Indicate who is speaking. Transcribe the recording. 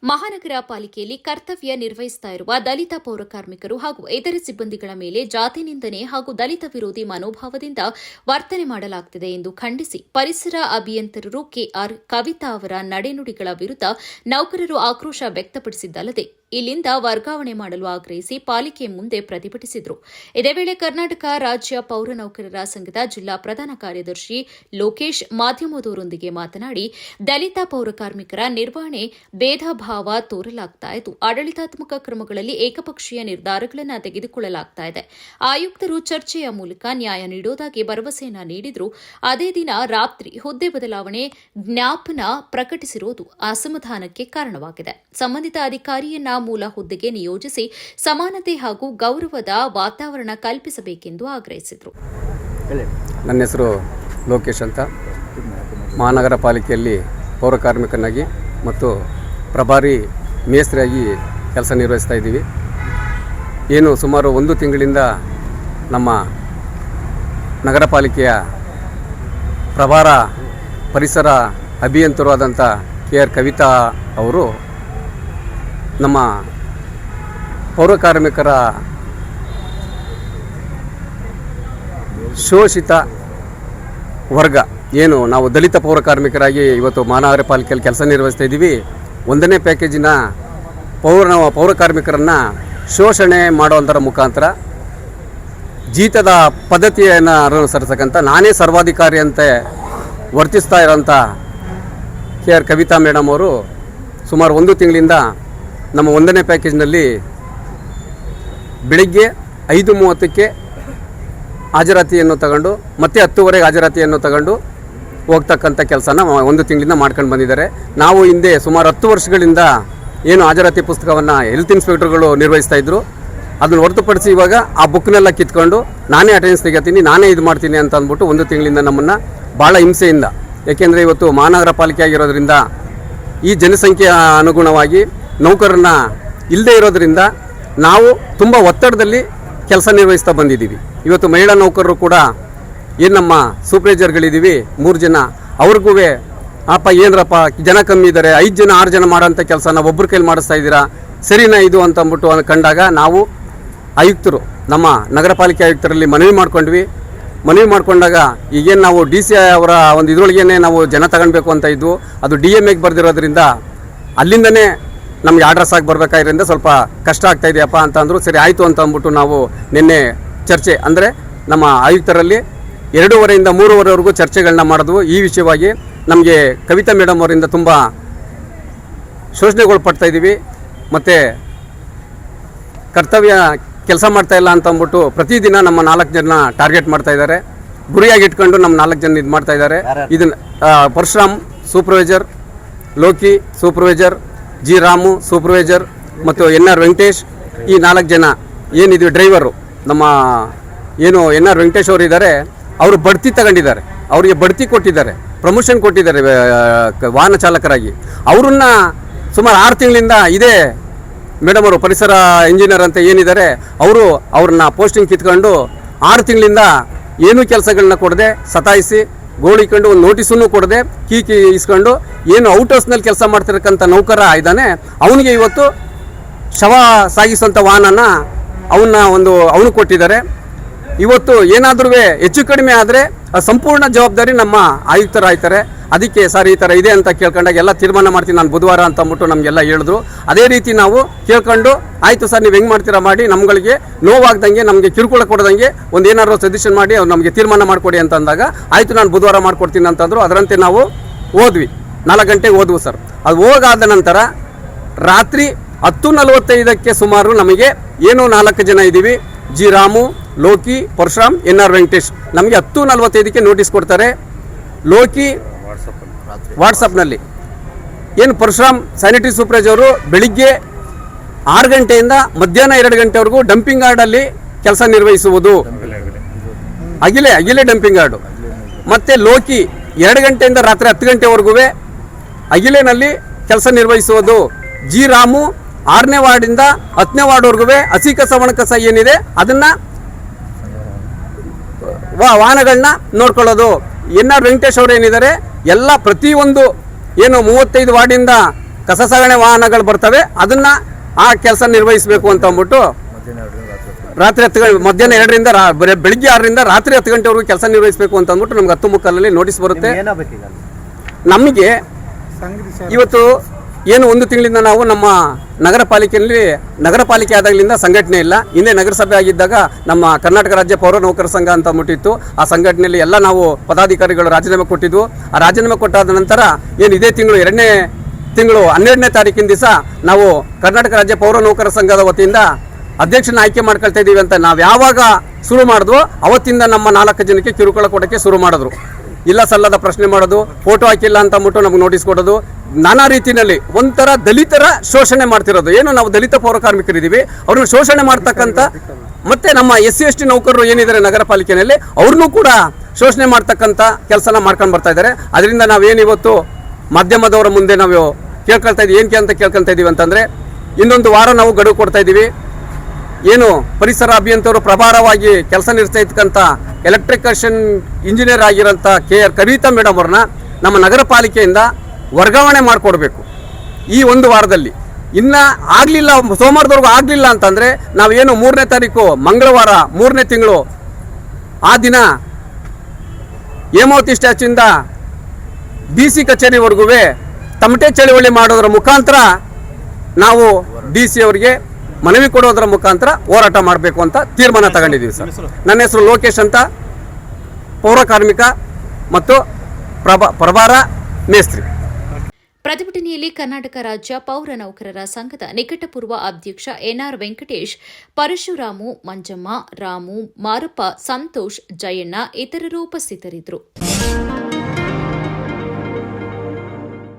Speaker 1: ಮಹಾನಗರ ಪಾಲಿಕೆಯಲ್ಲಿ ಕರ್ತವ್ಯ ನಿರ್ವಹಿಸುತ್ತಾ ಇರುವ ದಲಿತ ಪೌರ ಕಾರ್ಮಿಕರು ಹಾಗೂ ಇತರೆ ಸಿಬ್ಬಂದಿಗಳ ಮೇಲೆ ಜಾತಿ ನಿಂದನೆ ಹಾಗೂ ದಲಿತ ವಿರೋಧಿ ಮನೋಭಾವದಿಂದ ವರ್ತನೆ ಮಾಡಲಾಗುತ್ತಿದೆ ಎಂದು ಖಂಡಿಸಿ ಪರಿಸರ ಅಭಿಯಂತರರು ಕೆಆರ್ ಕವಿತಾ ಅವರ ನಡೆನುಡಿಗಳ ವಿರುದ್ಧ ನೌಕರರು ಆಕ್ರೋಶ ವ್ಯಕ್ತಪಡಿಸಿದ್ದಲ್ಲದೆ ಇಲ್ಲಿಂದ ವರ್ಗಾವಣೆ ಮಾಡಲು ಆಗ್ರಹಿಸಿ ಪಾಲಿಕೆ ಮುಂದೆ ಪ್ರತಿಭಟಿಸಿದರು. ಇದೇ ವೇಳೆ ಕರ್ನಾಟಕ ರಾಜ್ಯ ಪೌರ ನೌಕರರ ಸಂಘದ ಜಿಲ್ಲಾ ಪ್ರಧಾನ ಕಾರ್ಯದರ್ಶಿ ಲೋಕೇಶ್ ಮಾಧ್ಯಮದವರೊಂದಿಗೆ ಮಾತನಾಡಿ, ದಲಿತ ಪೌರ ಕಾರ್ಮಿಕರ ನಿರ್ವಹಣೆ ಭೇದ ಭಾವ ತೋರಲಾಗ್ತಾ ಇದ್ದು ಆಡಳಿತಾತ್ಮಕ ಕ್ರಮಗಳಲ್ಲಿ ಏಕಪಕ್ಷೀಯ ನಿರ್ಧಾರಗಳನ್ನು ತೆಗೆದುಕೊಳ್ಳಲಾಗ್ತಾ ಇದೆ. ಆಯುಕ್ತರು ಚರ್ಚೆಯ ಮೂಲಕ ನ್ಯಾಯ ನೀಡುವುದಾಗಿ ಭರವಸೆಯನ್ನ ನೀಡಿದ್ರು. ಅದೇ ದಿನ ರಾತ್ರಿ ಹುದ್ದೆ ಬದಲಾವಣೆ ಜ್ಞಾಪನ ಪ್ರಕಟಿಸಿರುವುದು ಅಸಮಾಧಾನಕ್ಕೆ ಕಾರಣವಾಗಿದೆ. ಸಂಬಂಧಿತ ಅಧಿಕಾರಿಯನ್ನ ಮೂಲ ಹುದ್ದೆಗೆ ನಿಯೋಜಿಸಿ ಸಮಾನತೆ ಹಾಗೂ ಗೌರವದ ವಾತಾವರಣ ಕಲ್ಪಿಸಬೇಕೆಂದು ಆಗ್ರಹಿಸಿದರು.
Speaker 2: ನನ್ನ ಹೆಸರು ಲೋಕೇಶ್ ಅಂತ. ಮಹಾನಗರ ಪಾಲಿಕೆಯಲ್ಲಿ ಪೌರ ಕಾರ್ಮಿಕನಾಗಿ ಮತ್ತು ಪ್ರಭಾರಿ ಮೇಸ್ತ್ರಿಯಾಗಿ ಕೆಲಸ ನಿರ್ವಹಿಸ್ತಾ ಇದ್ದೀವಿ. ಏನು ಸುಮಾರು 1 ತಿಂಗಳಿಂದ ನಮ್ಮ ನಗರ ಪಾಲಿಕೆಯ ಪ್ರಭಾರ ಪರಿಸರ ಅಭಿಯಂತರು ಆದಂಥ ಕೆಆರ್ ಕವಿತಾ ಅವರು ನಮ್ಮ ಪೌರ ಕಾರ್ಮಿಕರ ಶೋಷಿತ ವರ್ಗ ಏನು ನಾವು ದಲಿತ ಪೌರ ಕಾರ್ಮಿಕರಾಗಿ ಇವತ್ತು ಮಹಾನಗರ ಪಾಲಿಕೆಯಲ್ಲಿ ಕೆಲಸ ನಿರ್ವಹಿಸ್ತಾ ಇದ್ದೀವಿ. 1ನೇ ಪ್ಯಾಕೇಜಿನ ಪೌರ ಕಾರ್ಮಿಕರನ್ನು ಶೋಷಣೆ ಮಾಡುವಂಥರ ಮುಖಾಂತರ ಜೀತದ ಪದ್ಧತಿಯನ್ನು ಅನುಸರಿಸತಕ್ಕಂಥ ನಾನೇ ಸರ್ವಾಧಿಕಾರಿ ಅಂತ ವರ್ತಿಸ್ತಾ ಇರೋಂಥ ಕೆಆರ್ ಕವಿತಾ ಮೇಡಮ್ ಅವರು ಸುಮಾರು 1 ತಿಂಗಳಿಂದ ನಮ್ಮ 1ನೇ ಪ್ಯಾಕೇಜ್ನಲ್ಲಿ ಬೆಳಿಗ್ಗೆ 5:30ಕ್ಕೆ ಹಾಜರಾತಿಯನ್ನು ತಗೊಂಡು ಮತ್ತೆ 10:30ಗೆ ಹಾಜರಾತಿಯನ್ನು ತಗೊಂಡು ಹೋಗ್ತಕ್ಕಂಥ ಕೆಲಸನ 1 ತಿಂಗಳಿಂದ ಮಾಡ್ಕೊಂಡು ಬಂದಿದ್ದಾರೆ. ನಾವು ಹಿಂದೆ ಸುಮಾರು 10 ವರ್ಷಗಳಿಂದ ಏನು ಹಾಜರಾತಿ ಪುಸ್ತಕವನ್ನು ಹೆಲ್ತ್ ಇನ್ಸ್ಪೆಕ್ಟರ್ಗಳು ನಿರ್ವಹಿಸ್ತಾ ಇದ್ದರು, ಅದನ್ನು ಹೊರತುಪಡಿಸಿ ಇವಾಗ ಆ ಬುಕ್ನೆಲ್ಲ ಕಿತ್ಕೊಂಡು ನಾನೇ ಅಟೆಂಡೆನ್ಸ್ ತೆಗಿತೀನಿ, ನಾನೇ ಇದು ಮಾಡ್ತೀನಿ ಅಂತ ಅಂದ್ಬಿಟ್ಟು 1 ತಿಂಗಳಿಂದ ನಮ್ಮನ್ನು ಭಾಳ ಹಿಂಸೆಯಿಂದ, ಏಕೆಂದರೆ ಇವತ್ತು ಮಹಾನಗರ ಪಾಲಿಕೆ ಆಗಿರೋದ್ರಿಂದ ಈ ಜನಸಂಖ್ಯೆಯ ಅನುಗುಣವಾಗಿ ನೌಕರರನ್ನ ಇಲ್ಲದೇ ಇರೋದ್ರಿಂದ ನಾವು ತುಂಬ ಒತ್ತಡದಲ್ಲಿ ಕೆಲಸ ನಿರ್ವಹಿಸ್ತಾ ಬಂದಿದ್ದೀವಿ. ಇವತ್ತು ಮಹಿಳಾ ನೌಕರರು ಕೂಡ ಏನು ನಮ್ಮ ಸೂಪರ್ವೈಸರ್ಗಳಿದ್ದೀವಿ 3 ಜನ, ಅವ್ರಿಗೂ ಅಪ್ಪ ಏನರಪ್ಪ ಜನ ಕಮ್ಮಿ ಇದ್ದಾರೆ, 5 ಜನ 6 ಜನ ಮಾಡೋಂಥ ಕೆಲಸನ ಒಬ್ಬರ ಕೈಲಿ ಮಾಡಿಸ್ತಾ ಇದ್ದೀರಾ, ಸರಿನಾ ಇದು ಅಂತ ಅಂದ್ಬಿಟ್ಟು ಕಂಡಾಗ ನಾವು ಆಯುಕ್ತರು ನಮ್ಮ ನಗರ ಪಾಲಿಕೆ ಆಯುಕ್ತರಲ್ಲಿ ಮನವಿ ಮಾಡಿಕೊಂಡಾಗ ಈಗೇನು ನಾವು DC ಅವರ ಒಂದು ಇದರೊಳಗೇನೆ ನಾವು ಜನ ತಗೊಳ್ಬೇಕು ಅಂತ ಇದ್ವು, ಅದು DMAಗೆ ಬರೆದಿರೋದ್ರಿಂದ ಅಲ್ಲಿಂದನೇ ನಮಗೆ ಆರ್ಡರ್ಸ್ ಆಗಿ ಬರಬೇಕಾಗಿರೋದ್ರಿಂದ ಸ್ವಲ್ಪ ಕಷ್ಟ ಆಗ್ತಾ ಇದೆಯಪ್ಪ ಅಂತ ಅಂದರು. ಸರಿ ಆಯಿತು ಅಂತ ಅಂದ್ಬಿಟ್ಟು ನಾವು ನಿನ್ನೆ ಚರ್ಚೆ ಅಂದರೆ ನಮ್ಮ ಆಯುಕ್ತರಲ್ಲಿ 2:30ಯಿಂದ 3:30ವರೆಗೂ ಚರ್ಚೆಗಳನ್ನ ಮಾಡಿದ್ವು. ಈ ವಿಷಯವಾಗಿ ನಮಗೆ ಕವಿತಾ ಮೇಡಮ್ ಅವರಿಂದ ತುಂಬ ಶೋಷಣೆಗಳು ಪಡ್ತಾ ಇದ್ದೀವಿ ಮತ್ತು ಕರ್ತವ್ಯ ಕೆಲಸ ಮಾಡ್ತಾ ಇಲ್ಲ ಅಂತ ಅಂದ್ಬಿಟ್ಟು ಪ್ರತಿದಿನ ನಮ್ಮ 4 ಜನ ಟಾರ್ಗೆಟ್ ಮಾಡ್ತಾ ಇದ್ದಾರೆ. ಗುರಿಯಾಗಿ ಇಟ್ಕೊಂಡು ನಮ್ಮ 4 ಜನ ಇದು ಮಾಡ್ತಾ ಇದ್ದಾರೆ. ಇದನ್ನು Parashuram supervisor, Loki supervisor, G Ramu supervisor ಮತ್ತು NR ವೆಂಕಟೇಶ್, ಈ 4 ಜನ ಏನಿದೆ ಡ್ರೈವರು ನಮ್ಮ ಏನು NR ವೆಂಕಟೇಶ್ ಅವರು ಇದ್ದಾರೆ, ಅವರು ಬಡ್ತಿ ತಗೊಂಡಿದ್ದಾರೆ, ಅವರಿಗೆ ಬಡ್ತಿ ಕೊಟ್ಟಿದ್ದಾರೆ, ಪ್ರಮೋಷನ್ ಕೊಟ್ಟಿದ್ದಾರೆ ವಾಹನ ಚಾಲಕರಾಗಿ. ಅವರನ್ನ ಸುಮಾರು 6 ತಿಂಗಳಿಂದ ಇದೇ ಮೇಡಮ್ ಅವರು ಪರಿಸರ ಇಂಜಿನಿಯರ್ ಅಂತ ಏನಿದ್ದಾರೆ ಅವ್ರನ್ನ ಪೋಸ್ಟಿಂಗ್ ಕಿತ್ಕೊಂಡು 6 ತಿಂಗಳಿಂದ ಏನೂ ಕೆಲಸಗಳನ್ನ ಕೊಡದೆ ಸತಾಯಿಸಿ ಗೋಳಿಕೊಂಡು ಒಂದು ನೋಟಿಸನ್ನು ಕೊಡದೆ ಕೀ ಇಸ್ಕೊಂಡು ಏನು ಔಟ್ ಹೌಸ್ನಲ್ಲಿ ಕೆಲಸ ಮಾಡ್ತಿರಕ್ಕಂಥ ನೌಕರ ಇದ್ದಾನೆ, ಅವನಿಗೆ ಇವತ್ತು ಶವ ಸಾಗಿಸುವಂಥ ವಾಹನನ ಅವನು ಕೊಟ್ಟಿದ್ದಾರೆ. ಇವತ್ತು ಏನಾದರೂ ಹೆಚ್ಚು ಕಡಿಮೆ ಆದರೆ ಸಂಪೂರ್ಣ ಜವಾಬ್ದಾರಿ ನಮ್ಮ ಆಯುಕ್ತರಾಗ್ತಾರೆ. ಅದಕ್ಕೆ ಸರ್ ಈ ಥರ ಇದೆ ಅಂತ ಕೇಳ್ಕೊಂಡಾಗ ಎಲ್ಲ ತೀರ್ಮಾನ ಮಾಡ್ತೀನಿ ನಾನು ಬುಧವಾರ ಅಂತ ಅಂದ್ಬಿಟ್ಟು ನಮಗೆಲ್ಲ ಹೇಳಿದ್ರು. ಅದೇ ರೀತಿ ನಾವು ಕೇಳ್ಕೊಂಡು ಆಯಿತು ಸರ್ ನೀವು ಹೆಂಗೆ ಮಾಡ್ತೀರಾ ಮಾಡಿ, ನಮ್ಗಳಿಗೆ ನೋವಾಗ್ದಂಗೆ ನಮಗೆ ಕಿರುಕುಳ ಕೊಡ್ದಂಗೆ ಒಂದು ಏನಾದ್ರು ಸಜೆಷನ್ ಮಾಡಿ ಅವ್ರು ನಮಗೆ ತೀರ್ಮಾನ ಮಾಡಿಕೊಡಿ ಅಂತ ಅಂದಾಗ ಆಯಿತು ನಾನು ಬುಧವಾರ ಮಾಡ್ಕೊಡ್ತೀನಿ ಅಂತಂದರು. ಅದರಂತೆ ನಾವು ಹೋದ್ವಿ, 4 ಗಂಟೆಗೆ ಹೋದ್ವು ಸರ್. ಅದು ಹೋಗಾದ ನಂತರ ರಾತ್ರಿ 10:45ಕ್ಕೆ ಸುಮಾರು ನಮಗೆ ಏನು 4 ಜನ ಇದ್ದೀವಿ, ಜಿ ರಾಮು, ಲೋಕಿ, ಪರಶುರಾಮ್, NR ವೆಂಕಟೇಶ್, ನಮಗೆ 10:45ಕ್ಕೆ ನೋಟಿಸ್ ಕೊಡ್ತಾರೆ. ಲೋಕಿ ವಾಟ್ಸಪ್ನಲ್ಲಿ ಏನು ಪರಶುರಾಮ್ ಸ್ಯಾನಿಟರಿ ಸೂಪರ್ವೈಸರು ಬೆಳಿಗ್ಗೆ 6 ಗಂಟೆಯಿಂದ ಮಧ್ಯಾಹ್ನ 2 ಗಂಟೆವರೆಗೂ ಡಂಪಿಂಗ್ ಯಾರ್ಡಲ್ಲಿ ಕೆಲಸ ನಿರ್ವಹಿಸುವುದು, ಅಗಿಲೆ ಡಂಪಿಂಗ್ ಯಾರ್ಡು. ಮತ್ತು ಲೋಕಿ 2 ಗಂಟೆಯಿಂದ ರಾತ್ರಿ 10 ಗಂಟೆವರೆಗೂ ಅಗಿಲೆನಲ್ಲಿ ಕೆಲಸ ನಿರ್ವಹಿಸುವುದು. ಜಿ ರಾಮು 6ನೇ ವಾರ್ಡಿಂದ 10ನೇ ವಾರ್ಡ್ವರೆಗೂ ಹಸಿ ಕಸ ಒಣ ಕಸ ಏನಿದೆ ಅದನ್ನು ವಾಹನಗಳನ್ನ ನೋಡ್ಕೊಳ್ಳೋದು. NR ವೆಂಕಟೇಶ್ ಅವರು ಏನಿದ್ದಾರೆ ಎಲ್ಲ ಪ್ರತಿಯೊಂದು ಏನು 35 ವಾರ್ಡಿಂದ ಕಸ ಸಾಗಣೆ ವಾಹನಗಳು ಬರ್ತವೆ, ಅದನ್ನ ಆ ಕೆಲಸ ನಿರ್ವಹಿಸಬೇಕು ಅಂತ ಅಂದ್ಬಿಟ್ಟು ರಾತ್ರಿ 10 ಗಂಟೆ ಮಧ್ಯಾಹ್ನ 2ರಿಂದ ಬೆಳಿಗ್ಗೆ 6ರಿಂದ ರಾತ್ರಿ 10 ಗಂಟೆವರೆಗೂ ಕೆಲಸ ನಿರ್ವಹಿಸಬೇಕು ಅಂತ ಅಂದ್ಬಿಟ್ಟು ನಮ್ಗೆ 10 ಮುಕ್ಕಾಲಲ್ಲಿ ನೋಟಿಸ್ ಬರುತ್ತೆ. ನಮಗೆ ಇವತ್ತು ಏನು 1 ತಿಂಗಳಿಂದ ನಾವು ನಮ್ಮ ನಗರ ಪಾಲಿಕೆ ಆದಾಗಲಿಂದ ಸಂಘಟನೆ ಇಲ್ಲ. ಹಿಂದೆ ನಗರಸಭೆ ಆಗಿದ್ದಾಗ ನಮ್ಮ ಕರ್ನಾಟಕ ರಾಜ್ಯ ಪೌರ ನೌಕರ ಸಂಘ ಅಂತ ಅಂದ್ಬಿಟ್ಟಿತ್ತು. ಆ ಸಂಘಟನೆಯಲ್ಲಿ ಎಲ್ಲ ನಾವು ಪದಾಧಿಕಾರಿಗಳು ರಾಜೀನಾಮೆ ಕೊಟ್ಟಿದ್ವು. ಆ ರಾಜೀನಾಮೆ ಕೊಟ್ಟಾದ ನಂತರ ಏನು ಇದೇ ತಿಂಗಳು 2ನೇ ತಿಂಗಳು 12ನೇ ತಾರೀಕಿನ ದಿವಸ ನಾವು ಕರ್ನಾಟಕ ರಾಜ್ಯ ಪೌರ ನೌಕರ ಸಂಘದ ವತಿಯಿಂದ ಅಧ್ಯಕ್ಷನ ಆಯ್ಕೆ ಮಾಡ್ಕೊಳ್ತಾ ಇದ್ದೀವಿ ಅಂತ ನಾವು ಯಾವಾಗ ಶುರು ಮಾಡಿದ್ವು ಅವತ್ತಿಂದ ನಮ್ಮ 4 ಜನಕ್ಕೆ ಕಿರುಕುಳ ಕೊಡೋಕ್ಕೆ ಶುರು ಮಾಡಿದ್ರು. ಇಲ್ಲ ಸಲ್ಲದ ಪ್ರಶ್ನೆ ಮಾಡೋದು, ಫೋಟೋ ಹಾಕಿಲ್ಲ ಅಂತ ಅಂದ್ಬಿಟ್ಟು ನಮ್ಗೆ ನೋಟಿಸ್ ಕೊಡೋದು, ನಾನಾ ರೀತಿಯಲ್ಲಿ ಒಂಥರ ದಲಿತರ ಶೋಷಣೆ ಮಾಡ್ತಿರೋದು. ಏನು ನಾವು ದಲಿತ ಪೌರ ಕಾರ್ಮಿಕರಿದ್ದೀವಿ, ಅವ್ರನ್ನ ಶೋಷಣೆ ಮಾಡ್ತಕ್ಕಂಥ, ಮತ್ತೆ ನಮ್ಮ SC/ST ನೌಕರರು ಏನಿದ್ದಾರೆ ನಗರ ಪಾಲಿಕೆಯಲ್ಲಿ ಅವ್ರನ್ನೂ ಕೂಡ ಶೋಷಣೆ ಮಾಡ್ತಕ್ಕಂಥ ಕೆಲಸನ ಮಾಡ್ಕೊಂಡು ಬರ್ತಾ ಇದ್ದಾರೆ. ಅದರಿಂದ ನಾವೇನಿವತ್ತು ಮಾಧ್ಯಮದವರ ಮುಂದೆ ನಾವು ಕೇಳ್ಕೊಳ್ತಾ ಇದ್ದೀವಿ, ಏನಕ್ಕೆ ಅಂತ ಕೇಳ್ಕೊಳ್ತಾ ಇದ್ದೀವಿ ಅಂತಂದರೆ, ಇನ್ನೊಂದು ವಾರ ನಾವು ಗಡುವು ಕೊಡ್ತಾ ಇದ್ದೀವಿ. ಏನು ಪರಿಸರ ಅಭಿಯಂತರು ಪ್ರಭಾರವಾಗಿ ಕೆಲಸ ನಿರ್ವಹಿಸ್ತಾ ಇರ್ತಕ್ಕಂಥ ಎಲೆಕ್ಟ್ರಿಕೇಷನ್ ಇಂಜಿನಿಯರ್ ಆಗಿರೋಂಥ KR ಕವಿತಾ ಮೇಡಮ್ ಅವ್ರನ್ನ ನಮ್ಮ ನಗರ ಪಾಲಿಕೆಯಿಂದ ವರ್ಗಾವಣೆ ಮಾಡಿಕೊಡ್ಬೇಕು ಈ 1 ವಾರದಲ್ಲಿ. ಇನ್ನು ಆಗಲಿಲ್ಲ, ಸೋಮವಾರದವರೆಗೂ ಆಗಲಿಲ್ಲ ಅಂತಂದರೆ ನಾವೇನು 3ನೇ ತಾರೀಕು ಮಂಗಳವಾರ 3ನೇ ತಿಂಗಳು ಆ ದಿನ ಹೇಮಾವತಿ ಸ್ಟ್ಯಾಚ್ಯೂಯಿಂದ DC ಕಚೇರಿವರೆಗೂ ತಮಟೆ ಚಳವಳಿ ಮಾಡೋದ್ರ ಮುಖಾಂತರ ನಾವು DC ಅವರಿಗೆ ಮನವಿ ಕೊಡೋದ್ರ ಮುಖಾಂತರ ಹೋರಾಟ ಮಾಡಬೇಕು ಅಂತ ತೀರ್ಮಾನ ತಗೊಂಡಿದ್ದೀವಿ ಸರ್. ನನ್ನ ಹೆಸರು ಲೋಕೇಶ್ ಅಂತ, ಪೌರ ಕಾರ್ಮಿಕ ಮತ್ತು ಪ್ರಭಾರ ಮೇಸ್ತ್ರಿ.
Speaker 1: ಪ್ರತಿಭಟನೆಯಲ್ಲಿ ಕರ್ನಾಟಕ ರಾಜ್ಯ ಪೌರ ನೌಕರರ ಸಂಘದ ನಿಕಟಪೂರ್ವ ಅಧ್ಯಕ್ಷ NR ವೆಂಕಟೇಶ್, ಪರಶುರಾಮು, ಮಂಜಮ್ಮ, ರಾಮು, ಮಾರಪ್ಪ, ಸಂತೋಷ್, ಜಯಣ್ಣ ಇತರರು ಉಪಸ್ಥಿತರಿದ್ದರು.